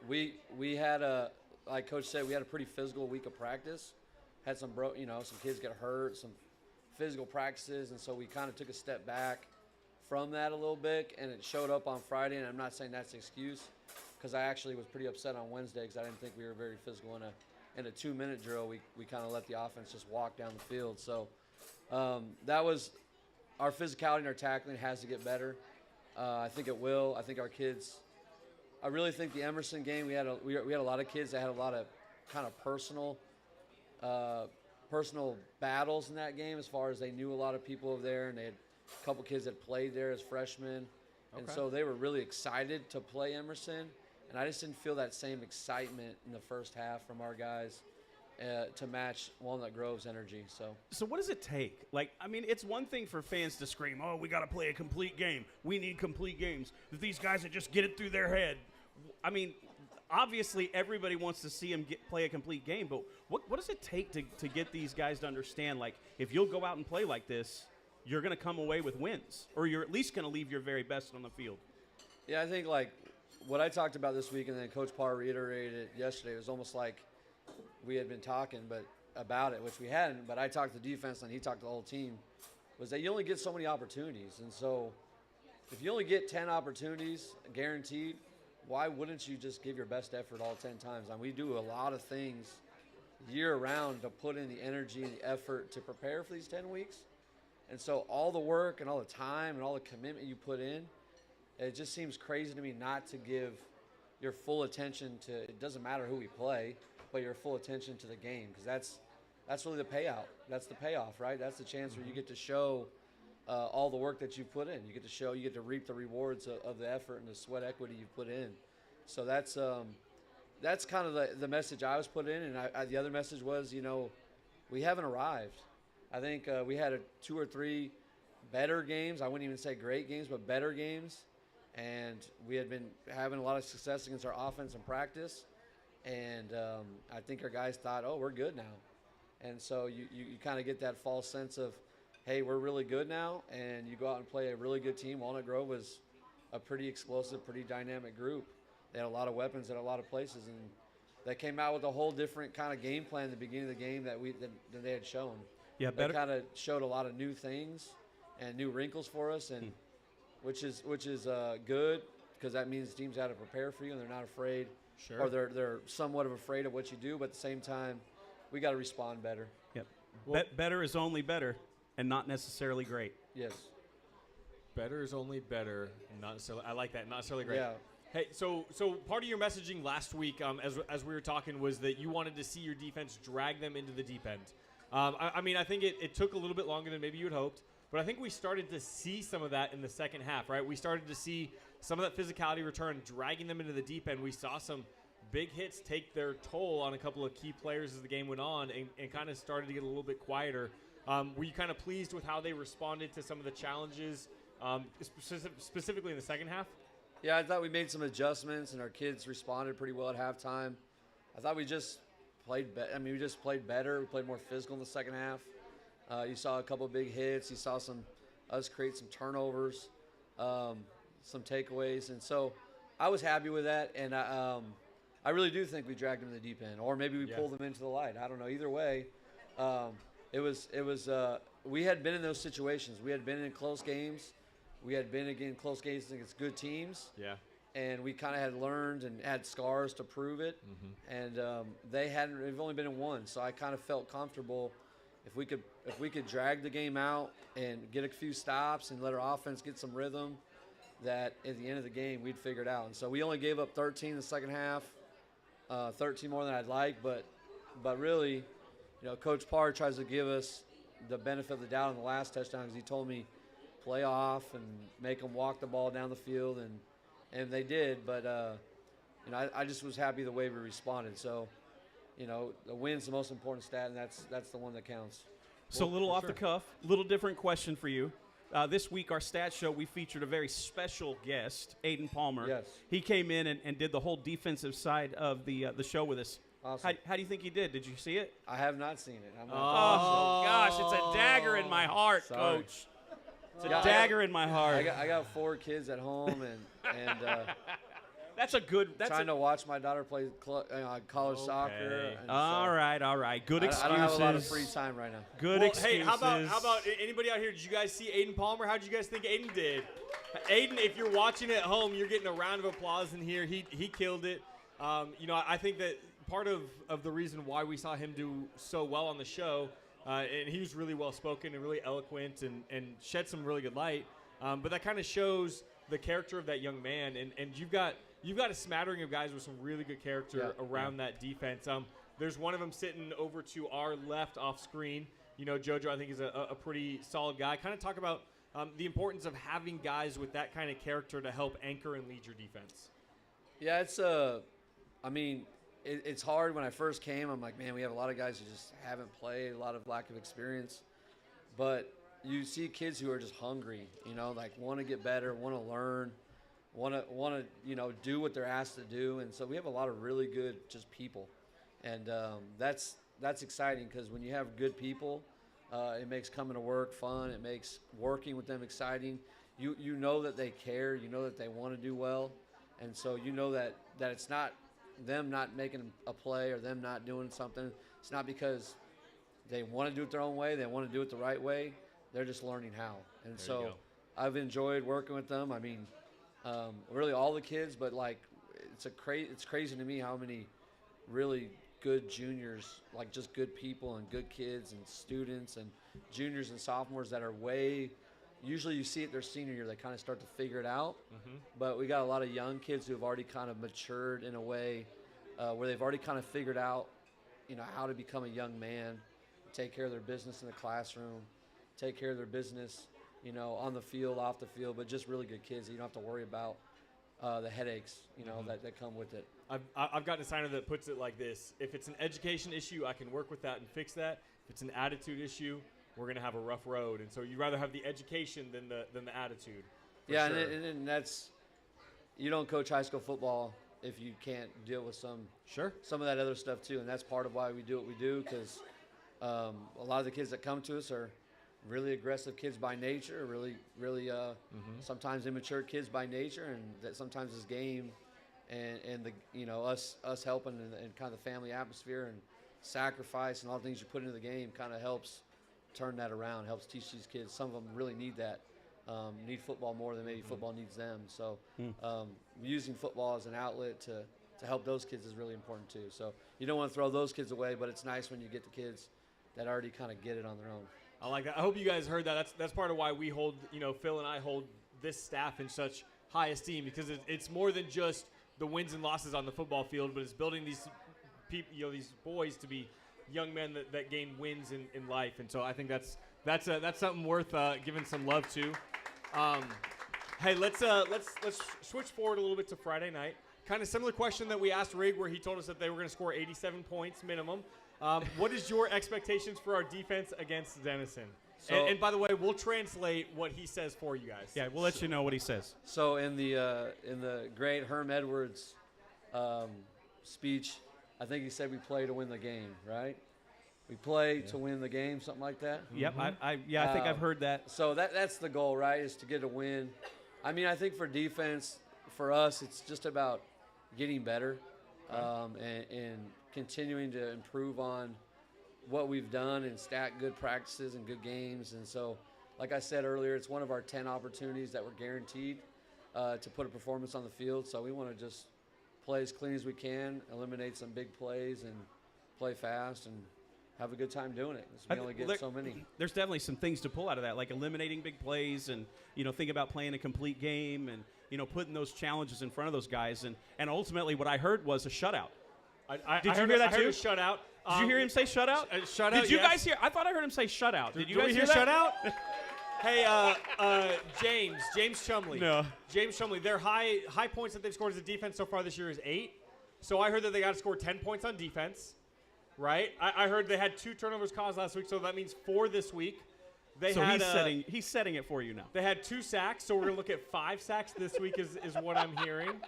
We had like Coach said, we had a pretty physical week of practice. Had some some kids get hurt, some physical practices, and so we kind of took a step back from that a little bit, and it showed up on Friday. And I'm not saying that's an excuse, because I actually was pretty upset on Wednesday because I didn't think we were very physical in a 2-minute drill. We kind of let the offense just walk down the field. So that was. Our physicality and our tackling has to get better. I think it will. I think our kids. I really think the Emerson game we had a lot of kids that had a lot of kind of personal battles in that game, as far as they knew a lot of people over there, and they had a couple kids that played there as freshmen, and so they were really excited to play Emerson. And I just didn't feel that same excitement in the first half from our guys to match Walnut Grove's energy. So what does it take? Like, I mean, it's one thing for fans to scream, "Oh, we got to play a complete game. We need complete games." If these guys that just get it through their head. I mean, obviously everybody wants to see them play a complete game, but what does it take to get these guys to understand, like, if you'll go out and play like this, you're going to come away with wins, or you're at least going to leave your very best on the field? Yeah, I think, like, what I talked about this week, and then Coach Parr reiterated it yesterday, it was almost like we had been talking about it, which we hadn't, but I talked to the defense and he talked to the whole team, was that you only get so many opportunities. And so if you only get 10 opportunities guaranteed, why wouldn't you just give your best effort all 10 times? I mean, we do a lot of things year round to put in the energy and the effort to prepare for these 10 weeks. And so all the work and all the time and all the commitment you put in, it just seems crazy to me not to give your full attention to, it doesn't matter who we play, but your full attention to the game, because that's really the payout. That's the payoff, right? That's the chance where you get to show all the work that you've put in. You get to reap the rewards of the effort and the sweat equity you've put in. So that's kind of the message I was put in, and the other message was, we haven't arrived. I think we had 2 or 3 better games. I wouldn't even say great games, but better games, and we had been having a lot of success against our offense in practice. And I think our guys thought, oh, we're good now. And so you kind of get that false sense of, hey, we're really good now, and you go out and play a really good team. Walnut Grove was a pretty explosive, pretty dynamic group. They had a lot of weapons at a lot of places, and they came out with a whole different kind of game plan at the beginning of the game that they had shown. Yeah, they kind of showed a lot of new things and new wrinkles for us, and which is good, because that means teams have to prepare for you and they're not afraid. Sure. Or they're somewhat of afraid of what you do, but at the same time, we got to respond better. Yep. Well, better is only better, and not necessarily great. Yes. Better is only better, not necessarily. I like that. Not necessarily great. Yeah. Hey, so part of your messaging last week, as we were talking, was that you wanted to see your defense drag them into the deep end. I mean, I think it took a little bit longer than maybe you had hoped, but I think we started to see some of that in the second half, right? We started to see some of that physicality return, dragging them into the deep end. We saw some big hits take their toll on a couple of key players as the game went on, and kind of started to get a little bit quieter. Were you kind of pleased with how they responded to some of the challenges, specifically in the second half? Yeah, I thought we made some adjustments, and our kids responded pretty well at halftime. I thought we just played better. We just played better. We played more physical in the second half. You saw a couple of big hits. You saw us create some turnovers, some takeaways, and so I was happy with that. And I really do think we dragged them to the deep end, or maybe we pulled them into the light. I don't know. Either way, it was. We had been in those situations. We had been in close games. We had been again close games against good teams. Yeah. and we kind of had learned and had scars to prove it. And they've only been in one, so I kind of felt comfortable if we could drag the game out and get a few stops and let our offense get some rhythm, that at the end of the game we'd figure it out. And so we only gave up 13 in the second half, 13 more than I'd like, but really, Coach Parr tries to give us the benefit of the doubt on the last touchdown, because he told me play off and make them walk the ball down the field, and they did. But I just was happy the way we responded. So, the win's the most important stat, and that's the one that counts. So a little off the cuff, little different question for you. This week, our stats show we featured a very special guest, Aiden Palmer. Yes. He came in and did the whole defensive side of the show with us. Awesome. How do you think he did? Did you see it? I have not seen it. Oh, gosh, it's a dagger in my heart, Sorry. Coach. It's a dagger in my heart. I got 4 kids at home, and That's a good. That's trying to watch my daughter play college soccer. And all right. Good excuses. I don't have a lot of free time right now. Good Well, excuses. hey, how about anybody out here? Did you guys see Aiden Palmer? How did you guys think Aiden did? Aiden, if you're watching at home, you're getting a round of applause in here. He killed it. I think that part of the reason why we saw him do so well on the show, and he was really well spoken and really eloquent and shed some really good light. But that kind of shows the character of that young man, and you've got a smattering of guys with some really good character around that defense. There's one of them sitting over to our left off screen. Jojo, I think, is a pretty solid guy. Kind of talk about the importance of having guys with that kind of character to help anchor and lead your defense. Yeah, it's hard. When I first came, I'm like, man, we have a lot of guys who just haven't played, a lot of lack of experience. But you see kids who are just hungry, like want to get better, want to learn, want to do what they're asked to do. And so we have a lot of really good just people, and that's exciting, because when you have good people, it makes coming to work fun. It makes working with them exciting. You know that they care. You know that they want to do well, and so you know that it's not them not making a play or them not doing something. It's not because they want to do it their own way. They want to do it the right way. They're just learning how. And so I've enjoyed working with them. I mean, really all the kids, but like it's crazy to me how many really good juniors, like just good people and good kids and students and juniors and sophomores that are usually you see it their senior year, they kind of start to figure it out. But we got a lot of young kids who have already kind of matured in a way where they've already kind of figured out, how to become a young man, take care of their business in the classroom, take care of their business, on the field, off the field, but just really good kids that you don't have to worry about the headaches, that come with it. I've got a signer that puts it like this: if it's an education issue, I can work with that and fix that. If it's an attitude issue, we're going to have a rough road. And so you'd rather have the education than the attitude. Yeah, sure. and that's, you don't coach high school football if you can't deal with some of that other stuff too. And that's part of why we do what we do, because a lot of the kids that come to us are really aggressive kids by nature, really sometimes immature kids by nature, and that sometimes this game and the us helping and kind of the family atmosphere and sacrifice and all the things you put into the game kind of helps turn that around, helps teach these kids. Some of them really need that, need football more than maybe football needs them. So using football as an outlet to help those kids is really important too. So you don't want to throw those kids away, but it's nice when you get the kids that already kind of get it on their own. I like that. I hope you guys heard that. That's part of why we hold, Phil and I hold this staff in such high esteem, because it's more than just the wins and losses on the football field, but it's building these people, these boys to be young men that gain wins in life. And so I think that's something worth giving some love to. Hey, let's switch forward a little bit to Friday night. Kind of similar question that we asked Rig, where he told us that they were going to score 87 points minimum. What is your expectations for our defense against Denison? And by the way, we'll translate what he says for you guys. Yeah, we'll let you know what he says. So in the great Herm Edwards speech, I think he said we play to win the game, right? We play to win the game, something like that. Yep, I think I've heard that. So that's the goal, right? Is to get a win. I mean, I think for defense, for us, it's just about getting better and continuing to improve on what we've done and stack good practices and good games. And so, like I said earlier, it's one of our 10 opportunities that we're guaranteed. to put a performance on the field. So we want to just play as clean as we can, eliminate some big plays, and play fast and have a good time doing it. 'Cause we only get so many. There's definitely some things to pull out of that, like eliminating big plays and, think about playing a complete game and, putting those challenges in front of those guys. And ultimately what I heard was a shutout. Did you hear that too? Shutout. Did you hear him say shutout? Shutout. Did you yes. guys hear? I thought I heard him say shutout. Did you Do guys we hear hear that? shutout? Hey, James Chumley. No. James Chumley. Their high points that they've scored as a defense so far this year is 8. So I heard that they got to score 10 points on defense, right? I heard they had 2 turnovers caused last week, so that means 4 this week. He's setting it for you now. They had 2 sacks, so we're going to look at 5 sacks this week is what I'm hearing.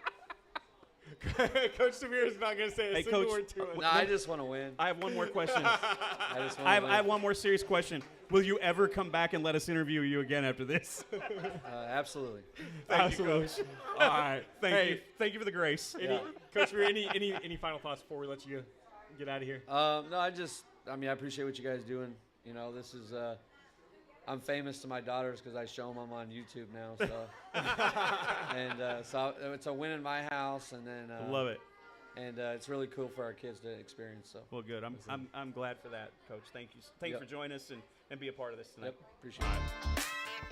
Coach Samir is not going to say a single word to it. No, I just want to win. I have one more question. I have one more serious question. Will you ever come back and let us interview you again after this? Absolutely. Thank you, Coach. All right. Thank you for the grace. Coach Samir, any final thoughts before we let you get out of here? No, I appreciate what you guys doing. This is I'm famous to my daughters because I show them I'm on YouTube now. So, so it's a win in my house, and then love it. And it's really cool for our kids to experience. So, well, good. I'm glad for that, Coach. Thank you. Thank you for joining us and be a part of this tonight. Yep, appreciate it.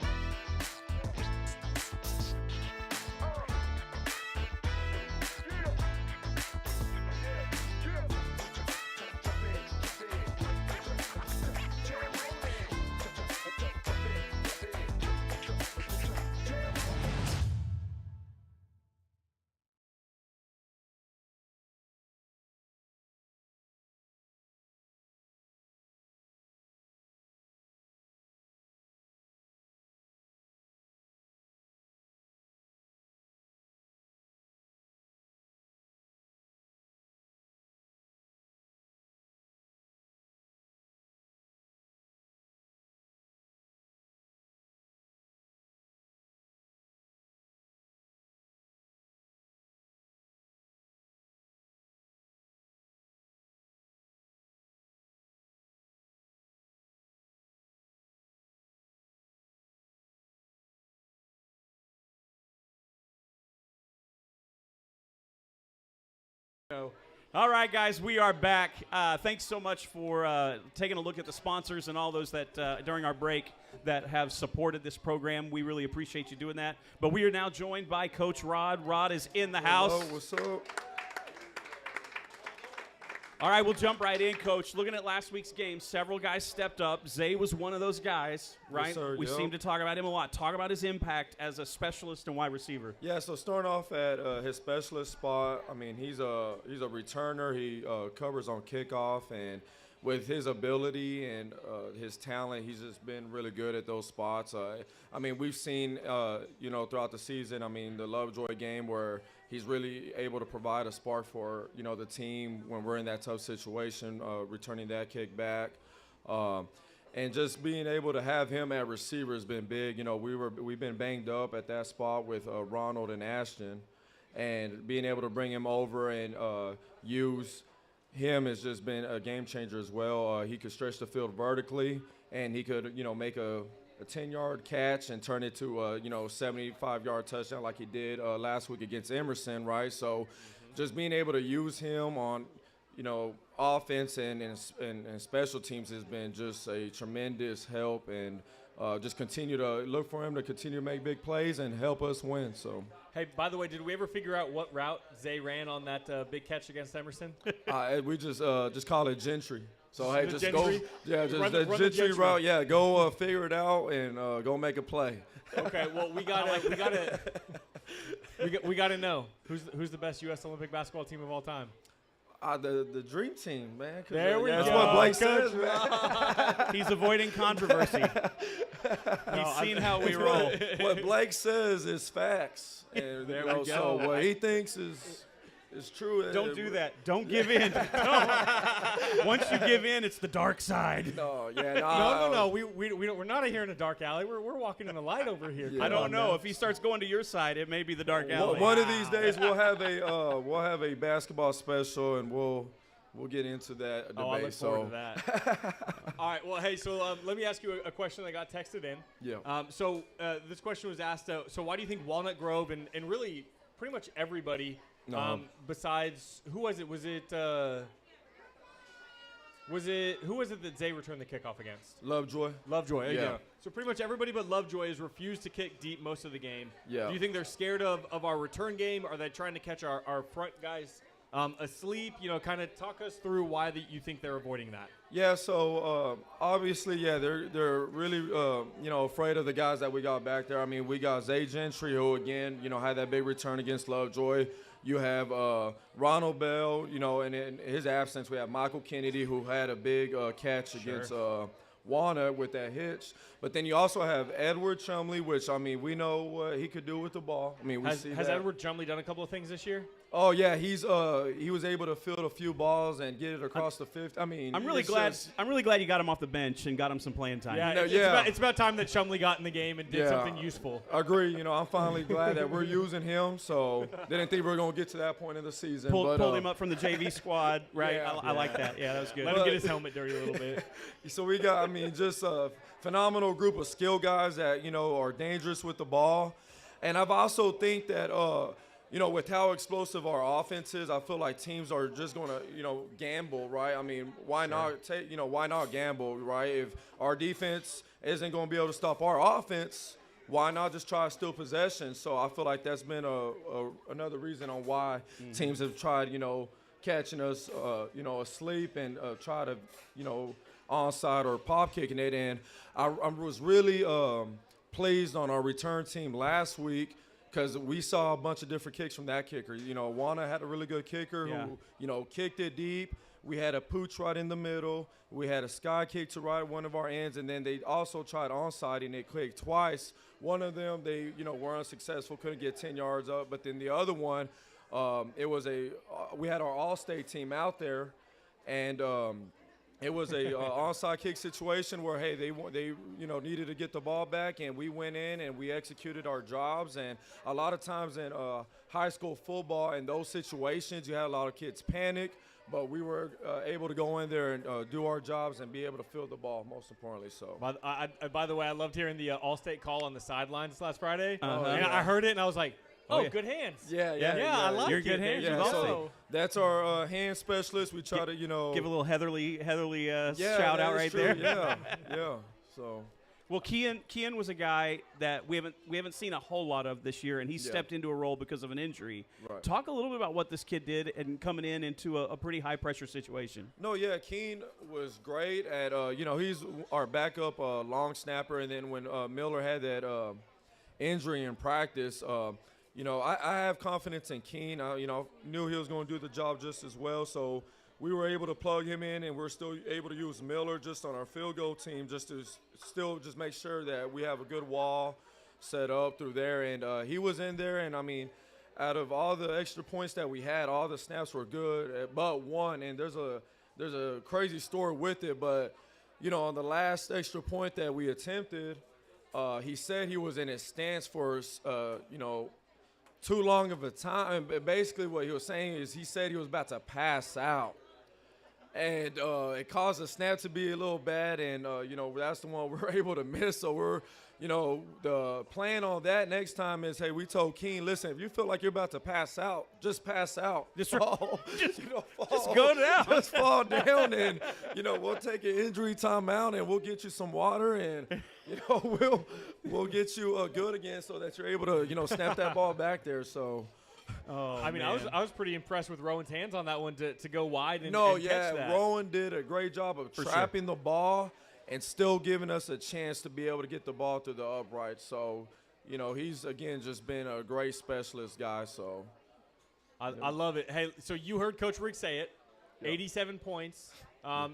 All right, guys, we are back. Thanks so much for taking a look at the sponsors and all those that during our break that have supported this program. We really appreciate you doing that. But we are now joined by Coach Rod. Rod is in the house. Hello, what's up? All right, we'll jump right in, Coach. Looking at last week's game, several guys stepped up. Zay was one of those guys, right? Yes, sir, we yep. seem to talk about him a lot. Talk about his impact as a specialist and wide receiver. Yeah, so starting off at his specialist spot, he's a returner. He covers on kickoff, and with his ability and his talent, he's just been really good at those spots. We've seen, throughout the season, the Lovejoy game where he's really able to provide a spark for, the team when we're in that tough situation, returning that kick back. And just being able to have him at receiver has been big. We've been banged up at that spot with Ronald and Ashton, and being able to bring him over and use him has just been a game changer as well. He could stretch the field vertically, and he could, make a 10-yard catch and turn it to a 75-yard touchdown like he did last week against Emerson, right? So just being able to use him on, offense and special teams has been just a tremendous help, and just continue to look for him to continue to make big plays and help us win. So. Hey, by the way, did we ever figure out what route Zay ran on that big catch against Emerson? We just call it Gentry. So hey, just Gentry? go, just Run the the Gentry Gentry. route. Yeah, go figure it out and go make a play. Okay, well we gotta know who's the best U.S. Olympic basketball team of all time. The dream team, man. There we That's go. what Blake Coach. says, man. He's avoiding controversy. He's seen how we roll. What Blake says is facts, and There we go. so what he thinks is true. Don't do that. Don't give in. Once you give in, it's the dark side. No, yeah, No. We're not here in a dark alley. We're walking in the light over here. Yeah. I don't know. If he starts going to your side, it may be the dark alley. One of these days we'll have a basketball special, and we'll we'll get into that debate. Oh, I look forward to that. All right. Well, hey, so let me ask you a question that got texted in. Yeah. So this question was asked, so why do you think Walnut Grove and really pretty much everybody besides, who was it? Who was it that Zay returned the kickoff against? Lovejoy. Lovejoy. There you Yeah. go. So pretty much everybody but Lovejoy has refused to kick deep most of the game. Yeah. Do you think they're scared of our return game? Are they trying to catch our front guys asleep? Kind of talk us through why you think they're avoiding that. Yeah, so obviously, yeah, they're really afraid of the guys that we got back there. I mean, we got Zay Gentry, who again, had that big return against Lovejoy. You have Ronald Bell, and in his absence, we have Michael Kennedy, who had a big catch against Walnut with that hitch. But then you also have Edward Chumley, which, I mean, we know what he could do with the ball. I mean, has Edward Chumley done a couple of things this year? Oh yeah, he was able to field a few balls and get it across the fifth. I mean, I'm really glad you got him off the bench and got him some playing time. Yeah, it's about time that Chumley got in the game and did something useful. Agree. I'm finally glad that we're using him. So didn't think we were gonna get to that point in the season. Pulled him up from the JV squad, right? Yeah. I like that. Yeah, that was good. Let him get his helmet dirty a little bit. So we got, just a phenomenal group of skill guys that are dangerous with the ball, and I've also think that. With how explosive our offense is, I feel like teams are just going to, gamble, right? I mean, why not why not gamble, right? If our defense isn't going to be able to stop our offense, why not just try to steal possession? So I feel like that's been another reason on why teams have tried, catching us, asleep and try to, onside or pop kicking it. And I was really pleased on our return team last week, because we saw a bunch of different kicks from that kicker. Wana had a really good kicker who, kicked it deep. We had a pooch right in the middle. We had a sky kick to right one of our ends, and then they also tried onside and they clicked twice. One of them, they, were unsuccessful, couldn't get 10 yards up. But then the other one, we had our all-state team out there, and it was a onside kick situation where, hey, they needed to get the ball back, and we went in and we executed our jobs. And a lot of times in high school football, in those situations, you had a lot of kids panic, but we were able to go in there and do our jobs and be able to field the ball, most importantly. So. By the way, I loved hearing the All-State call on the sidelines last Friday. Uh-huh. And I heard it, and I was like, good hands. Yeah. I like You're it. good hands. There you go. That's our hand specialist. We try to, give a little Heatherly yeah, shout out right true. there. Yeah. So. Well, Kian was a guy that we haven't seen a whole lot of this year, and he stepped into a role because of an injury. Right. Talk a little bit about what this kid did and coming into a pretty high pressure situation. No, yeah, Keen was great at he's our backup long snapper, and then when Miller had that injury in practice, I have confidence in Keen. Knew he was going to do the job just as well, so we were able to plug him in, and we're still able to use Miller just on our field goal team just to still just make sure that we have a good wall set up through there. And he was in there, and, out of all the extra points that we had, all the snaps were good but one. And there's a crazy story with it, but, on the last extra point that we attempted, he said he was in his stance for, too long of a time. But basically what he was saying is he said he was about to pass out. And it caused the snap to be a little bad, and, that's the one we're able to miss. So we're, the plan on that next time is, hey, we told Keen, listen, if you feel like you're about to pass out, just pass out. Just fall. Just go down. Just fall down, and, we'll take an injury timeout, and we'll get you some water, and, we'll get you good again so that you're able to, snap that ball back there. So. Oh, I was pretty impressed with Rowan's hands on that one to go wide and catch that. Rowan did a great job of trapping the ball and still giving us a chance to be able to get the ball through the upright. So, he's, again, just been a great specialist guy. So, I love it. Hey, so you heard Coach Rick say it. Yep. 87 points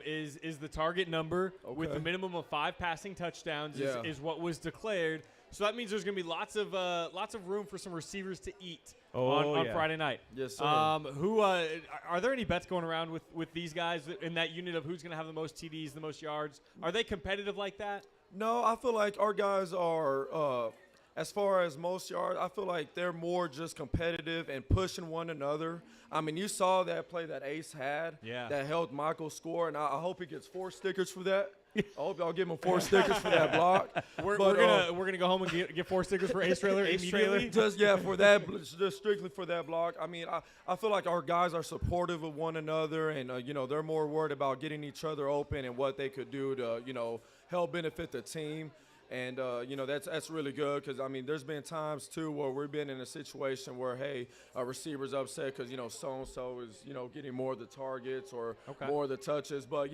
is the target number with the minimum of 5 passing touchdowns is what was declared. So that means there's going to be lots of room for some receivers to eat on Friday night. Yes, sir. Are there any bets going around with these guys in that unit of who's going to have the most TDs, the most yards? Are they competitive like that? No, I feel like our guys are as far as most yards, I feel like they're more just competitive and pushing one another. I mean, you saw that play that Ace had that helped Michael score, and I hope he gets 4 stickers for that. I hope y'all give him 4 stickers for that block. We're gonna go home and get 4 stickers for Ace Trailer immediately. Just for that, just strictly for that block. I mean, I feel like our guys are supportive of one another, and they're more worried about getting each other open and what they could do to help benefit the team. And, that's really good because, I mean, there's been times, too, where we've been in a situation where, hey, a receiver's upset because, so-and-so is, getting more of the targets or more of the touches. But,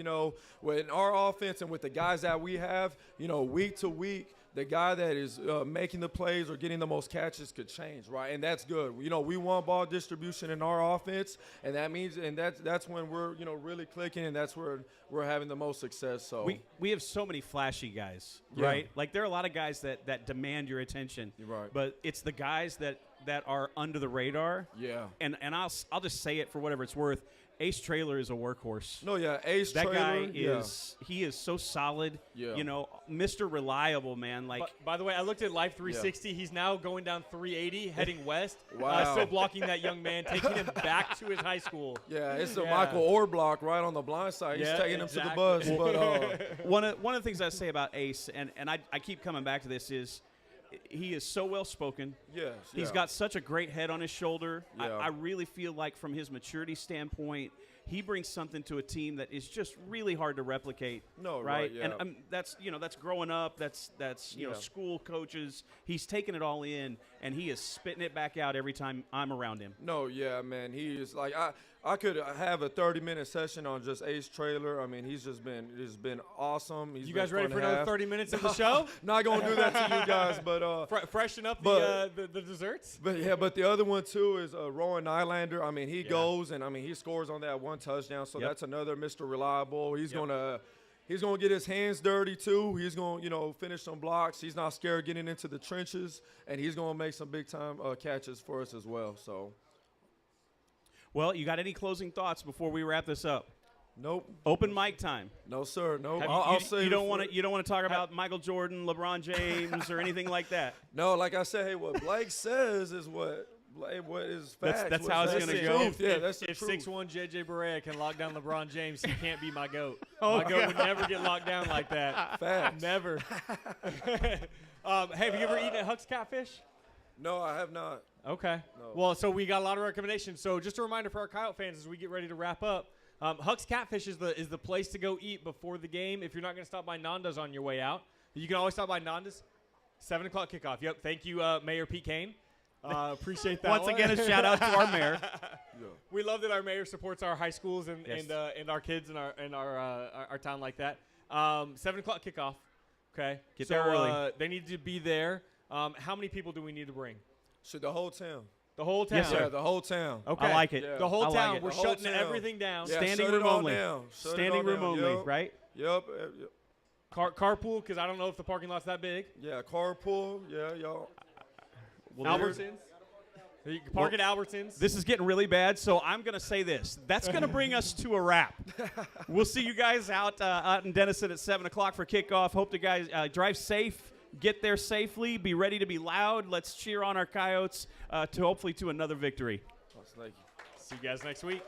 with our offense and with the guys that we have, week to week, the guy that is making the plays or getting the most catches could change, right? And that's good. We want ball distribution in our offense, and that means that's when we're really clicking, and that's where we're having the most success. So we have so many flashy guys, right? Like there are a lot of guys that demand your attention, right? But it's the guys that are under the radar. Yeah. And I'll just say it for whatever it's worth. Ace Trailer is a workhorse. No, yeah, Ace that Trailer. That guy he is so solid. Yeah. Mr. Reliable, man. Like, by the way, I looked at Live 360. He's now going down 380, heading west. Wow. Still blocking that young man, taking him back to his high school. Yeah, it's the Michael Orr block right on the blind side. He's taking him to the bus. But one of the things I say about Ace, and I keep coming back to this, is he is so well spoken. Yes. He's got such a great head on his shoulder. Yeah. I really feel like from his maturity standpoint, he brings something to a team that is just really hard to replicate. No, right? Yeah. And that's growing up. That's school coaches. He's taking it all in, and he is spitting it back out every time I'm around him. No, yeah, man. He is like I could have a 30-minute session on just Ace Trailer. I mean, he's been awesome. You guys ready for another 30 minutes of the show? Not gonna do that to you guys, but freshen up the desserts. But the other one too is Rowan Nylander. I mean, he goes and I mean he scores on that one touchdown. So that's another Mr. Reliable. He's gonna get his hands dirty too. He's gonna finish some blocks. He's not scared getting into the trenches, and he's gonna make some big time catches for us as well. So. Well, you got any closing thoughts before we wrap this up? Nope. Open mic time. No, sir. No. I'll say you don't want to talk about Michael Jordan, LeBron James, or anything like that. No, like I said, hey, what Blake says is what is facts. That's how it's gonna go. Yeah, that's the if truth. 6'1" JJ Barea can lock down LeBron James, he can't be my GOAT. My GOAT would never get locked down like that. Facts. Never. Hey, have you ever eaten at Huck's Catfish? No, I have not. Okay. No. Well, so we got a lot of recommendations. So just a reminder for our Coyote fans as we get ready to wrap up, Huck's Catfish is the place to go eat before the game. If you're not going to stop by Nanda's on your way out, you can always stop by Nanda's. 7 o'clock kickoff. Yep. Thank you, Mayor Pete Kane. Appreciate that. Once again, a shout out to our mayor. Yeah. We love that our mayor supports our high schools and our kids and our town like that. 7 o'clock kickoff. Okay. Get there early. They need to be there. How many people do we need to bring? Should the whole town. The whole town? Yes, sir. Yeah, the whole town. Okay. I like it. Yeah. The whole I like town. it. We're The whole shutting town. everything down. Yeah, Standing shut it room all only. down. Shut it Standing all room down. only, Yep. right? Yep. Carpool, because I don't know if the parking lot's that big. Yeah, carpool. Yeah, y'all. Well, Albertsons. You can park at Albertsons. This is getting really bad, so I'm going to say this. That's going to bring us to a wrap. We'll see you guys out in Denison at 7 o'clock for kickoff. Hope the guys drive safe, get there safely, be ready to be loud. Let's cheer on our Coyotes to hopefully to another victory. Thank you. See you guys next week.